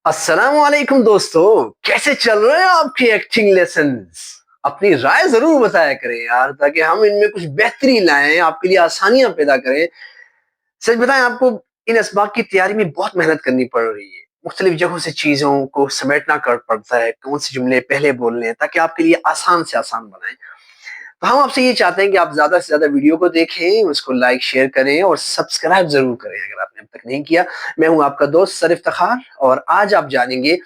السلام علیکم دوستو، کیسے چل رہے ہیں آپ کی ایکٹنگ لیسنز؟ اپنی رائے ضرور بتایا کریں یار، تاکہ ہم ان میں کچھ بہتری لائیں، آپ کے لیے آسانیاں پیدا کریں۔ سچ بتائیں، آپ کو ان اسباق کی تیاری میں بہت محنت کرنی پڑ رہی ہے، مختلف جگہوں سے چیزوں کو سمیٹنا پڑتا ہے، کون سے جملے پہلے بولنے ہیں تاکہ آپ کے لیے آسان سے آسان بنائیں۔ تو ہم آپ سے یہ چاہتے ہیں کہ آپ زیادہ سے زیادہ ویڈیو کو دیکھیں، اس کو لائک شیئر کریں اور سبسکرائب ضرور کریں اگر آپ نے اب تک نہیں کیا۔ میں ہوں آپ کا دوست سر افتخار، اور آج آپ جانیں گے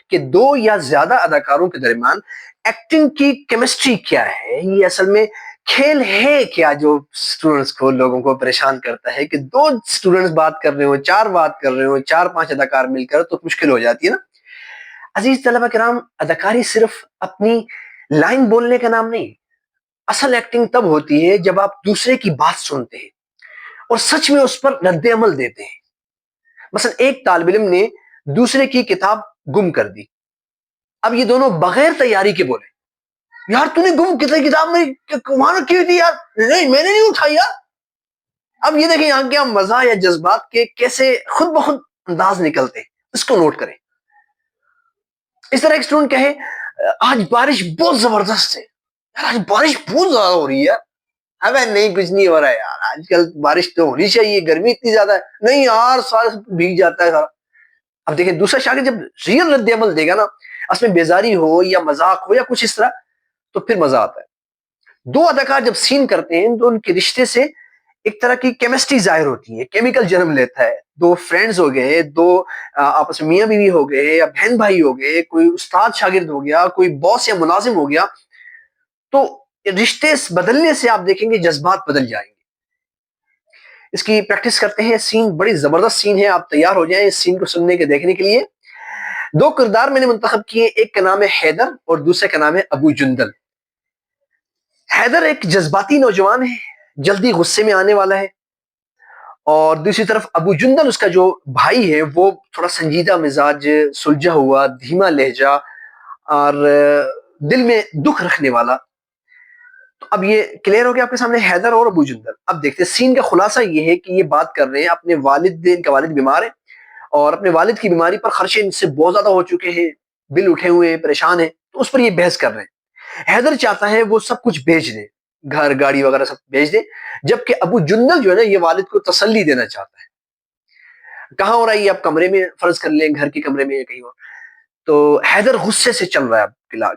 کہ دو یا زیادہ اداکاروں کے درمیان ایکٹنگ کی کیمسٹری کیا ہے۔ یہ اصل میں کھیل ہے کیا جو سٹوڈنٹس کو، لوگوں کو پریشان کرتا ہے کہ دو سٹوڈنٹس بات کر رہے ہو، چار بات کر رہے ہو، چار پانچ اداکار مل کر، تو مشکل ہو جاتی ہے نا۔ عزیز طلبہ کرام، اداکاری صرف اپنی لائن بولنے کا نام نہیں، اصل ایکٹنگ تب ہوتی ہے جب آپ دوسرے کی بات سنتے ہیں اور سچ میں اس پر رد عمل دیتے ہیں۔ مثلا ایک طالب علم نے دوسرے کی کتاب گم کر دی، اب یہ دونوں بغیر تیاری کے بولے، یار تو نے گم کتاب میں وہاں رکھی ہوئی تھی یار، نہیں میں نے نہیں اٹھائی یار۔ اب یہ دیکھیں یہاں کیا مزہ یا جذبات کے کیسے خود بخود انداز نکلتے ہیں، اس کو نوٹ کریں۔ اس طرح ایک اسٹوڈنٹ کہے، آج بارش بہت زبردست ہے یار، آج بارش بہت زیادہ ہو رہی ہے۔ ابے نہیں، کچھ نہیں ہو رہا ہے یار، آج کل بارش تو ہونی چاہیے، گرمی اتنی زیادہ ہے۔ نہیں یار، سارا بھیگ جاتا ہے سارا۔ اب دیکھیں دوسرا شاگرد جب ریئل رد عمل دے گا نا، اس میں بیزاری ہو یا مذاق ہو یا کچھ اس طرح، تو پھر مزہ آتا ہے۔ دو اداکار جب سین کرتے ہیں تو ان کے رشتے سے ایک طرح کی کیمسٹری ظاہر ہوتی ہے، کیمیکل جنم لیتا ہے۔ دو فرینڈز ہو گئے، دو آپس میں میاں بیوی ہو گئے یا بہن بھائی ہو گئے، کوئی استاد شاگرد ہو گیا، کوئی باس یا ملازم ہو گیا، تو رشتے بدلنے سے آپ دیکھیں گے جذبات بدل جائیں گے۔ اس کی پریکٹس کرتے ہیں، سین بڑی زبردست سین ہے، آپ تیار ہو جائیں اس سین کو سننے کے دیکھنے کے لیے۔ دو کردار میں نے منتخب کیے، ایک کا نام ہے حیدر اور دوسرے کا نام ہے ابو جندل۔ حیدر ایک جذباتی نوجوان ہے، جلدی غصے میں آنے والا ہے، اور دوسری طرف ابو جندل اس کا جو بھائی ہے وہ تھوڑا سنجیدہ مزاج، سلجھا ہوا، دھیما لہجہ اور دل میں دکھ رکھنے والا۔ تو اب یہ کلیئر ہو گیا آپ کے سامنے حیدر اور ابو جندل۔ اب دیکھتے ہیں سین کا خلاصہ یہ ہے کہ یہ بات کر رہے ہیں اپنے والد، ان کا والد بیمار ہے اور اپنے والد کی بیماری پر خرچے ان سے بہت زیادہ ہو چکے ہیں، بل اٹھے ہوئے ہیں، پریشان ہیں، تو اس پر یہ بحث کر رہے ہیں۔ حیدر چاہتا ہے وہ سب کچھ بیچ دے، گھر گاڑی وغیرہ سب بیچ دے، جبکہ ابو جندل جو ہے نا یہ والد کو تسلی دینا چاہتا ہے۔ کہاں ہو رہا ہے یہ؟ آپ کمرے میں فرض کر لیں، گھر کے کمرے میں یا کہیں اور۔ تو حیدر غصے سے چل رہا ہے اب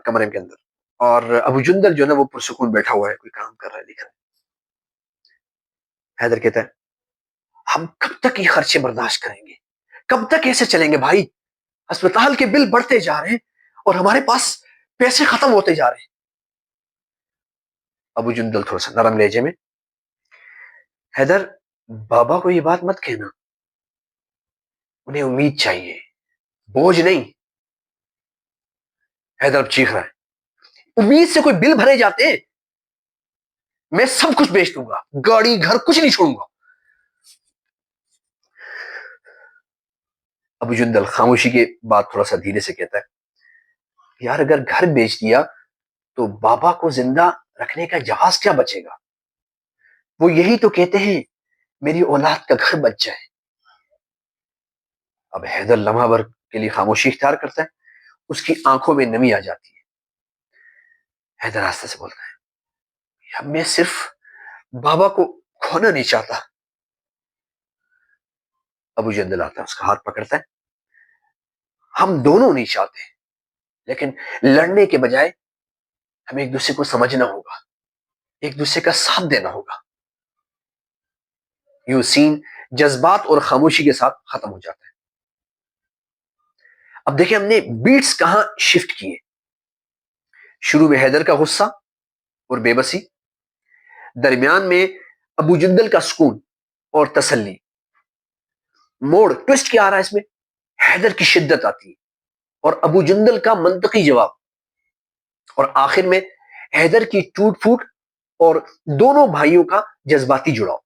کمرے کے اندر، اور ابو جندل جو ہے نا وہ پرسکون بیٹھا ہوا ہے، کوئی کام کر رہا ہے، لکھ رہا ہے۔ حیدر کہتا ہے، ہم کب تک یہ خرچے برداشت کریں گے؟ کب تک ایسے چلیں گے بھائی؟ اسپتال کے بل بڑھتے جا رہے ہیں اور ہمارے پاس پیسے ختم ہوتے جا رہے ہیں۔ ابو جندل تھوڑا سا نرم لہجے میں، حیدر بابا کو یہ بات مت کہنا، انہیں امید چاہیے، بوجھ نہیں۔ حیدر اب چیخ رہا ہے، امید سے کوئی بل بھرے جاتے ہیں؟ میں سب کچھ بیچ دوں گا، گاڑی گھر کچھ نہیں چھوڑوں گا۔ ابو جندل خاموشی کے بعد تھوڑا سا دھیرے سے کہتا ہے، یار اگر گھر بیچ دیا تو بابا کو زندہ رکھنے کا جہاز کیا بچے گا؟ وہ یہی تو کہتے ہیں میری اولاد کا گھر بچ جائے۔ اب حیدر لمحہ بھر کے لیے خاموشی اختیار کرتا ہے، اس کی آنکھوں میں نمی آ جاتی ہے۔ حیدر آستہ سے بولتا ہے، میں صرف بابا کو کھونا نہیں چاہتا۔ ابو جندل آتا ہے، اس کا ہاتھ پکڑتا ہے، ہم دونوں نہیں چاہتے، لیکن لڑنے کے بجائے ہمیں ایک دوسرے کو سمجھنا ہوگا، ایک دوسرے کا ساتھ دینا ہوگا۔ یوں سین جذبات اور خاموشی کے ساتھ ختم ہو جاتا ہے۔ اب دیکھیں ہم نے بیٹس کہاں شفٹ کیے۔ شروع میں حیدر کا غصہ اور بے بسی، درمیان میں ابو جندل کا سکون اور تسلی، موڑ ٹوسٹ کیا آ رہا ہے اس میں؟ حیدر کی شدت آتی ہے اور ابو جندل کا منطقی جواب، اور آخر میں حیدر کی ٹوٹ پھوٹ اور دونوں بھائیوں کا جذباتی جڑاؤ۔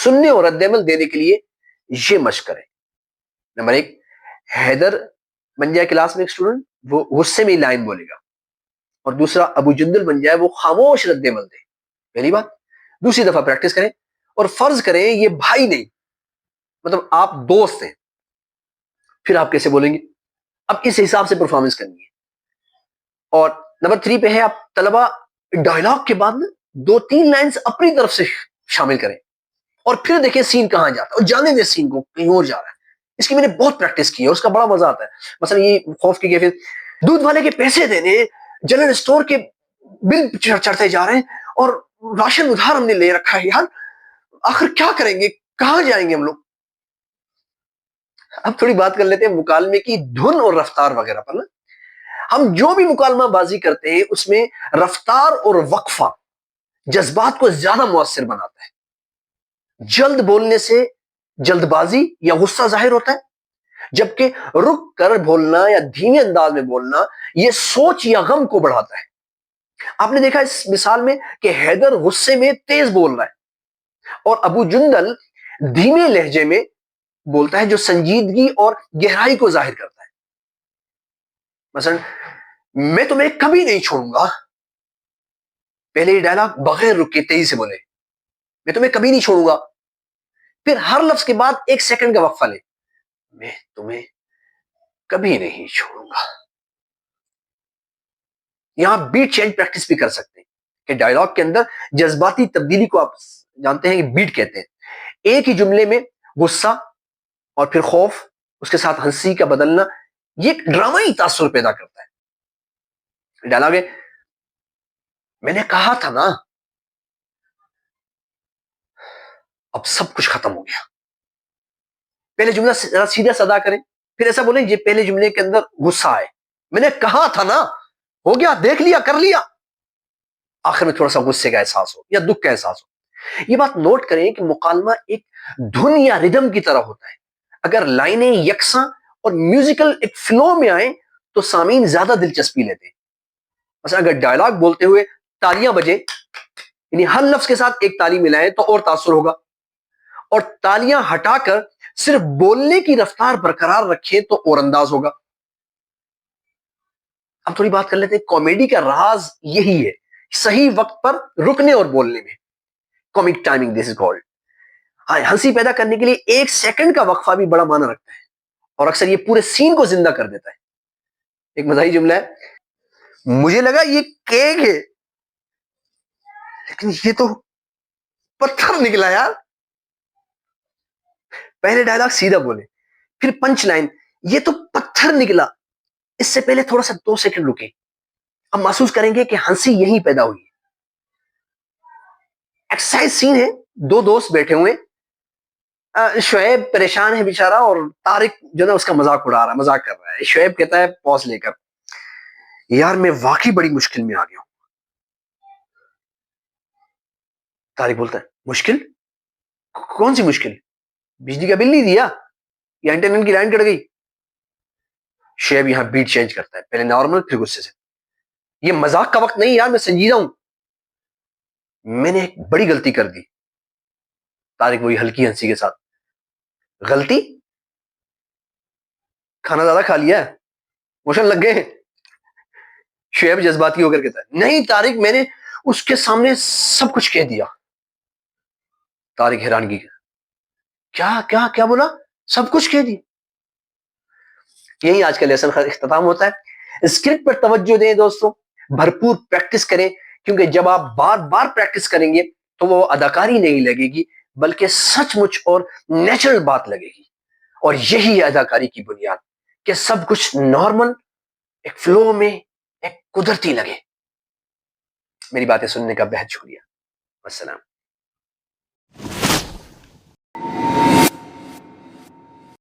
سننے اور رد عمل دینے کے لیے یہ مشق کریں۔ نمبر ایک، حیدر بن جائے کلاس میں ایک اسٹوڈنٹ، وہ غصے میں لائن بولے گا، اور دوسرا ابو جندل بن جائے وہ خاموش رد عمل دے۔ پہلی بات۔ دوسری دفعہ پریکٹس کریں اور فرض کریں یہ بھائی نہیں، مطلب آپ دوست ہیں، پھر آپ کیسے بولیں گے؟ اب اس حساب سے پرفارمنس کرنی ہے. اور نمبر 3 پہ ہے آپ طلبہ ڈائلاگ کے بعد نا 2-3 لائنز اپنی طرف سے شامل کریں اور پھر دیکھیں سین کہاں جاتا ہے اور جانے دیں سین کو کہیں اور جا رہا ہے. اس کی میں نے بہت پریکٹس کی ہے، اس کا بڑا مزہ آتا ہے. مثلا یہ خوف کی کیفیت، دودھ والے کے پیسے دینے، جنرل اسٹور کے بل چڑھتے جا رہے ہیں اور راشن ادھار ہم نے لے رکھا ہے، یار آخر کیا کریں گے، کہاں جائیں گے ہم لوگ. اب تھوڑی بات کر لیتے ہیں مکالمے کی دھن اور رفتار وغیرہ پر نا. ہم جو بھی مکالمہ بازی کرتے ہیں اس میں رفتار اور وقفہ جذبات کو زیادہ مؤثر بناتا ہے. جلد بولنے سے جلد بازی یا غصہ ظاہر ہوتا ہے، جبکہ رک کر بولنا یا دھیمے انداز میں بولنا یہ سوچ یا غم کو بڑھاتا ہے. آپ نے دیکھا اس مثال میں کہ حیدر غصے میں تیز بول رہا ہے اور ابو جندل دھیمے لہجے میں بولتا ہے جو سنجیدگی اور گہرائی کو ظاہر کرتا ہے. مثلا میں تمہیں کبھی نہیں چھوڑوں گا، پہلے یہ ڈائلاگ بغیر رکے تیزی سے بولے، میں تمہیں کبھی نہیں چھوڑوں گا. پھر ہر لفظ کے بعد 1 سیکنڈ کا وقفہ لے، میں تمہیں کبھی نہیں چھوڑوں گا. یہاں بیٹ چینج پریکٹس بھی کر سکتے ہیں کہ ڈائلاگ کے اندر جذباتی تبدیلی کو آپ جانتے ہیں کہ بیٹ کہتے ہیں. ایک ہی جملے میں غصہ اور پھر خوف، اس کے ساتھ ہنسی کا بدلنا، یہ ایک ڈرامائی تاثر پیدا کرتا ہے. ڈائلاگ ہے، میں نے کہا تھا نا، اب سب کچھ ختم ہو گیا. پہلے جملہ سیدھا سادا کریں، پھر ایسا بولیں یہ پہلے جملے کے اندر غصہ آئے، میں نے کہا تھا نا، ہو گیا، دیکھ لیا، کر لیا. آخر میں تھوڑا سا غصے کا احساس ہو یا دکھ کا احساس ہو. یہ بات نوٹ کریں کہ مکالمہ ایک دھن یا ردم کی طرح ہوتا ہے. اگر لائنیں یکساں اور میوزیکل ایک فلو میں آئیں تو سامعین زیادہ دلچسپی لیتے ہیں. مثلا اگر ڈائلاگ بولتے ہوئے تالیاں بجے، یعنی ہر لفظ کے ساتھ ایک تالی ملائیں تو اور تاثر ہوگا، اور تالیاں ہٹا کر صرف بولنے کی رفتار برقرار رکھیں تو اور انداز ہوگا. اب تھوڑی بات کر لیتے ہیں کامیڈی کا راز یہی ہے، صحیح وقت پر رکنے اور بولنے میں. Comic timing this is called. ہنسی پیدا کرنے کے لیے 1 سیکنڈ کا وقفہ بھی بڑا معنی رکھتا ہے اور اکثر یہ پورے سین کو زندہ کر دیتا ہے. ایک مزاحی جملہ ہے، مجھے لگا یہ کیک ہے لیکن یہ تو پتھر نکلا یار. پہلے ڈائلاگ سیدھا بولے، پھر پنچ لائن، یہ تو پتھر نکلا. اس سے پہلے تھوڑا سا 2 سیکنڈ رکے. اب محسوس کریں گے کہ ہنسی یہیں پیدا ہوئی. ایکسرسائز سین ہے، 2 دوست بیٹھے ہوئے، شعیب پریشان ہے بیچارہ اور طارق جو نا اس کا مذاق اڑا رہا ہے، مذاق کر رہا ہے. شعیب کہتا ہے پوز لے کر، یار میں واقعی بڑی مشکل میں آ گیا ہوں. طارق بولتا ہے مشکل؟ کون سی مشکل؟ بجلی کا بل نہیں دیا یا انٹرنیٹ کی لائن کٹ گئی؟ شعیب یہاں بیٹ چینج کرتا ہے، پہلے نارمل پھر غصے سے، یہ مذاق کا وقت نہیں یار، میں سنجیدہ ہوں، میں نے ایک بڑی غلطی کر دی. طارق وہی ہلکی ہنسی کے ساتھ، غلطی؟ کھانا زیادہ کھا لیا ہے، موشن لگ گئے؟ شعیب جذباتی ہو کر کہتا ہے نہیں طارق، میں نے اس کے سامنے سب کچھ کہہ دیا. طارق حیرانگی، کیا کیا کیا بولا؟ سب کچھ کہہ دی. یہی آج کا لیسن اختتام ہوتا ہے. اسکرپٹ پر توجہ دیں دوستوں، بھرپور پریکٹس کریں، کیونکہ جب آپ بار بار پریکٹس کریں گے تو وہ اداکاری نہیں لگے گی بلکہ سچ مچ اور نیچرل بات لگے گی. اور یہی ہے اداکاری کی بنیاد، کہ سب کچھ نارمل، ایک فلو میں، ایک قدرتی لگے. میری باتیں سننے کا بہت شکریہ. السلام.